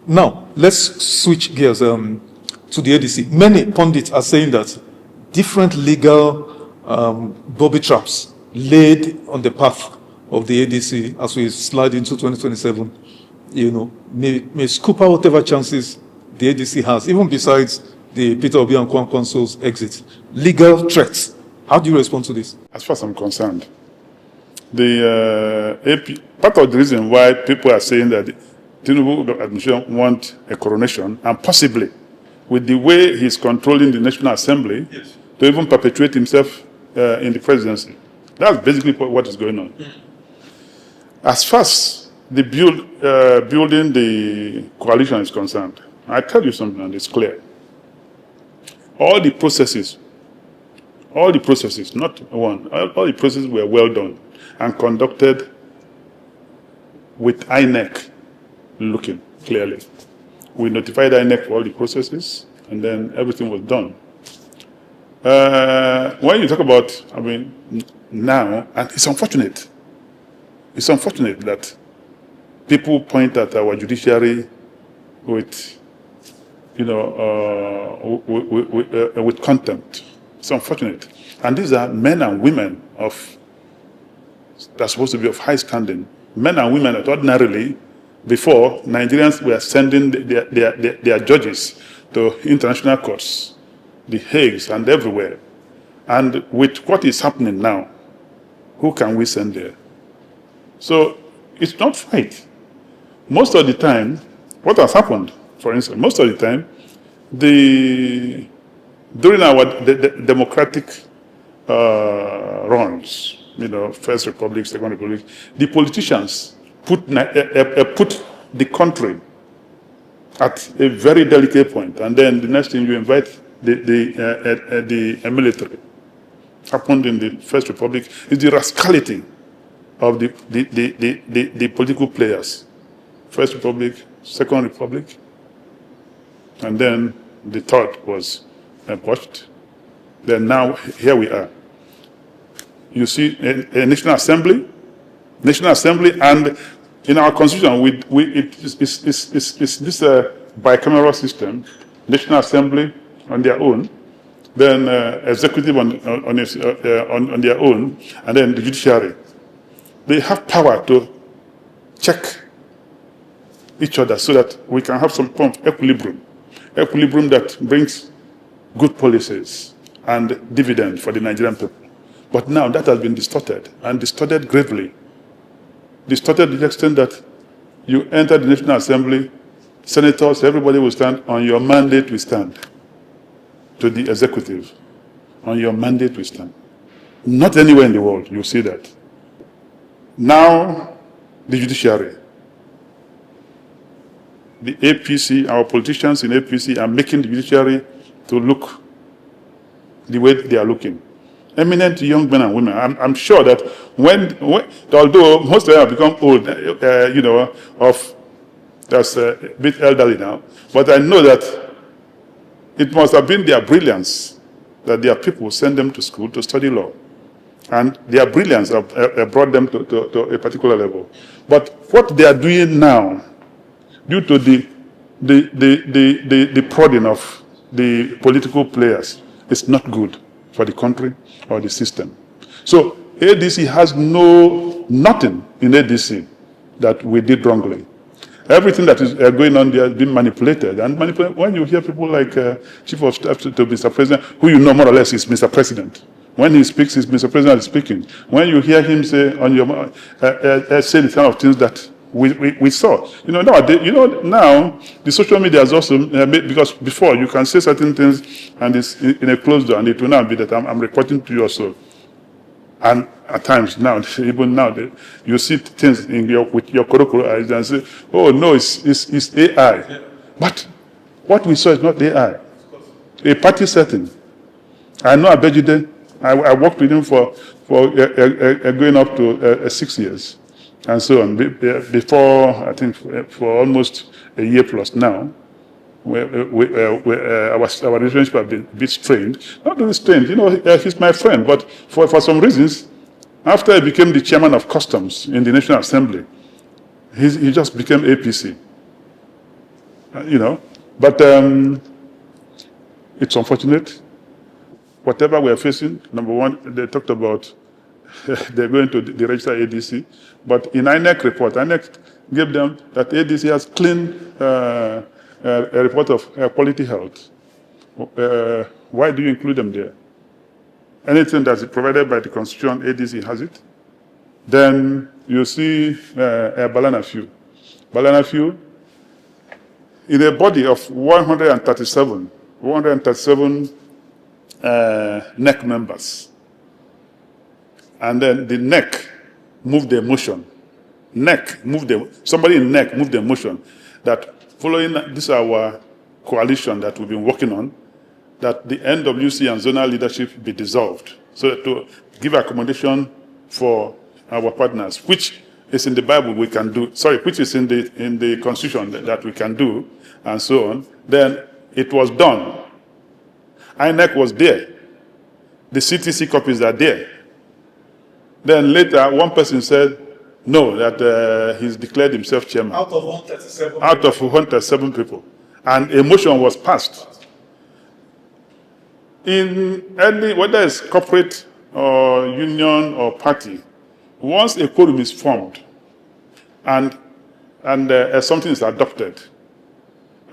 Now, let's switch gears to the ADC. Many pundits are saying that different legal booby traps laid on the path of the ADC as we slide into 2027, may scoop out whatever chances the ADC has, even besides the Peter Obi and Kwankwanso's exit. Legal threats. How do you respond to this? As far as I'm concerned, part of the reason why people are saying that the Tinubu administration want a coronation, and possibly with the way he's controlling the National Assembly, yes, to even perpetuate himself in the presidency. That's basically what is going on. As far as the building the coalition is concerned, I tell you something, and it's clear. All the processes, not one, all the processes were well done and conducted with INEC looking clearly. We notified INEC for all the processes, and then everything was done. When you talk about, now, and it's unfortunate that people point at our judiciary with, with contempt. It's unfortunate. And these are men and women that's supposed to be of high standing. Men and women that ordinarily, before, Nigerians were sending their judges to international courts, the Hagues and everywhere. And with what is happening now, who can we send there? So it's not right. Most of the time, what has happened, for instance, most of the time, during our democratic runs, First Republic, Second Republic, the politicians put the country at a very delicate point, and then the next thing you invite the military. Happened in the First Republic is the rascality of the political players. First Republic, Second Republic, and then the third was botched. Then now here we are. You see a National Assembly, and in our constitution, it's this bicameral system. National Assembly on their own, then executive on their own, and then the judiciary. They have power to check each other so that we can have some form of equilibrium that brings good policies and dividend for the Nigerian people. But now that has been distorted, and distorted gravely. Distorted to the extent that you enter the National Assembly, senators, everybody will stand on your mandate, we stand. To the executive, on your mandate, we stand. Not anywhere in the world you see that. Now, the judiciary. The APC, our politicians in APC are making the judiciary to look the way they are looking. Eminent young men and women. I'm sure that although most of them have become old, that's a bit elderly now, but I know that it must have been their brilliance that their people send them to school to study law. And their brilliance have brought them to a particular level. But what they are doing now, due to the prodding of the political players, is not good for the country or the system. So ADC has nothing in ADC that we did wrongly. Everything that is going on there has been manipulated. And when you hear people like Chief of Staff to Mr. President, who you know more or less is Mr. President. When he speaks, it's Mr. President is speaking. When you hear him say say the kind of things that we saw. Nowadays, now the social media has also made, because before you can say certain things and it's in a closed door, and it will now be that I'm reporting to you also. And at times now, even now, you see things with your corocoro eyes and say, "Oh no, it's AI." Yeah. But what we saw is not AI. A party setting. I know Abejide. I worked with him for going up to 6 years. And so on. Before, I think, for almost a year plus now, our relationship has been a bit strained. Not really strained, he's my friend, but for some reasons, after he became the chairman of customs in the National Assembly, he just became APC. But it's unfortunate. Whatever we are facing, number one, they talked about they're going to deregister ADC, but in INEC report, INEC gave them that ADC has clean a report of quality health. Why do you include them there? Anything that's provided by the Constitution, ADC has it. Then you see banana fuel. Banana fuel, in a body of 137 NEC members. And then the NEC moved the motion. Somebody in NEC moved the motion that following this our coalition that we've been working on, that the NWC and zonal leadership be dissolved, so to give accommodation for our partners, which is in the Bible we can do, which is in the Constitution that we can do, and so on. Then it was done. INEC was there. The CTC copies are there. Then later, one person said, no, that he's declared himself chairman. Out of 137 people. Out of 137 people. And a motion was passed. In any, whether it's corporate or union or party, once a quorum is formed and something is adopted,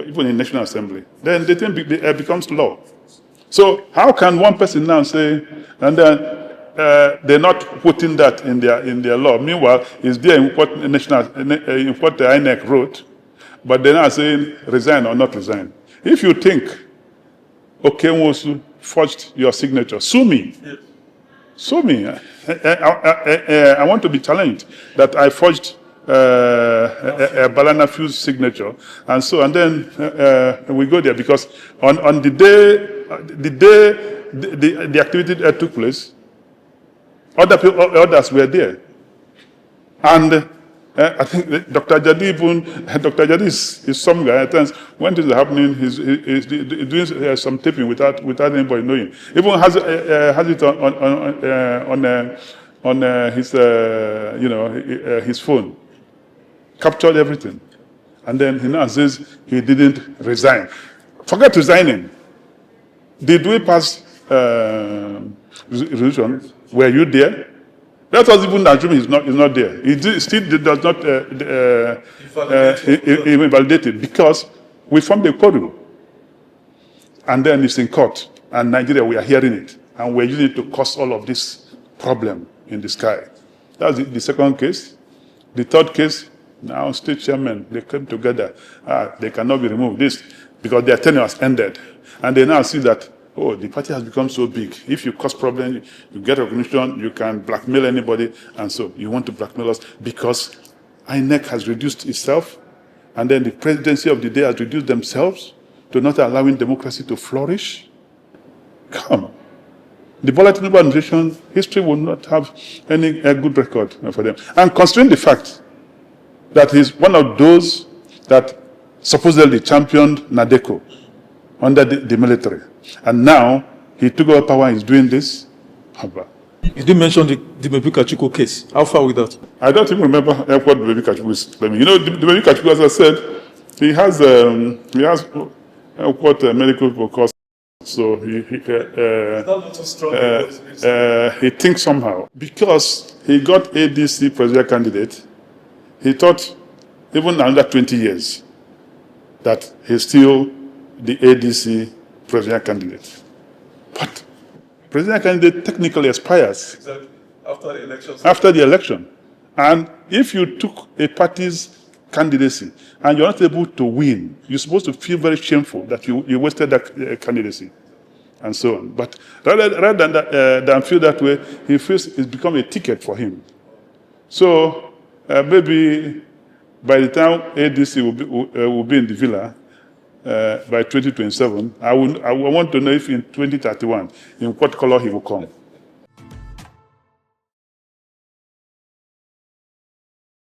even in National Assembly, then the thing becomes law. So how can one person now say, and then they're not putting that in their law? Meanwhile, it's there in what the INEC wrote, but they're not saying resign or not resign. If you think, okay, Nwosu forged your signature, sue me. Yes. Sue me. I want to be challenged that I forged a banana fuse signature, and then we go there, because on the day the activity took place, others were there, and I think Dr. Jadi is some guy. At times, when this is happening, he's doing some taping without anybody knowing. Even has it on his his phone. Captured everything, and then he now says he didn't resign. Forget resigning. Did we pass resolution? Were you there? That was even assuming he's not there. He still does not invalidate it, because we formed a quorum, and then it's in court, and Nigeria, we are hearing it, and we're using it to cause all of this problem in the sky. That's the second case. The third case, now state chairmen, they came together. They cannot be removed, this, because their tenure has ended, and they now see that, oh, the party has become so big. If you cause problems, you get recognition, you can blackmail anybody, and so you want to blackmail us because INEC has reduced itself, and then the presidency of the day has reduced themselves to not allowing democracy to flourish. Come. The Bola Tinubu administration, history will not have any good record for them. And considering the fact that he's one of those that supposedly championed Nadeko under the military, and now he took over power and is doing this. You did mention the Dumebi Kachikwu case. How far with that? I don't even remember what Dumebi Kachikwu is claiming. Dumebi Kachikwu, as I said, he has what medical people call. So he thinks somehow, because he got ADC presidential candidate, he thought even under 20 years that he's still the ADC presidential candidate. But presidential candidate technically expires. Exactly. After the election. After the election. And if you took a party's candidacy and you're not able to win, you're supposed to feel very shameful that you wasted that candidacy, and so on. But rather than feel that way, he feels it's become a ticket for him. So maybe by the time ADC will be in the villa, by 2027, I want to know if in 2031, in what color he will come.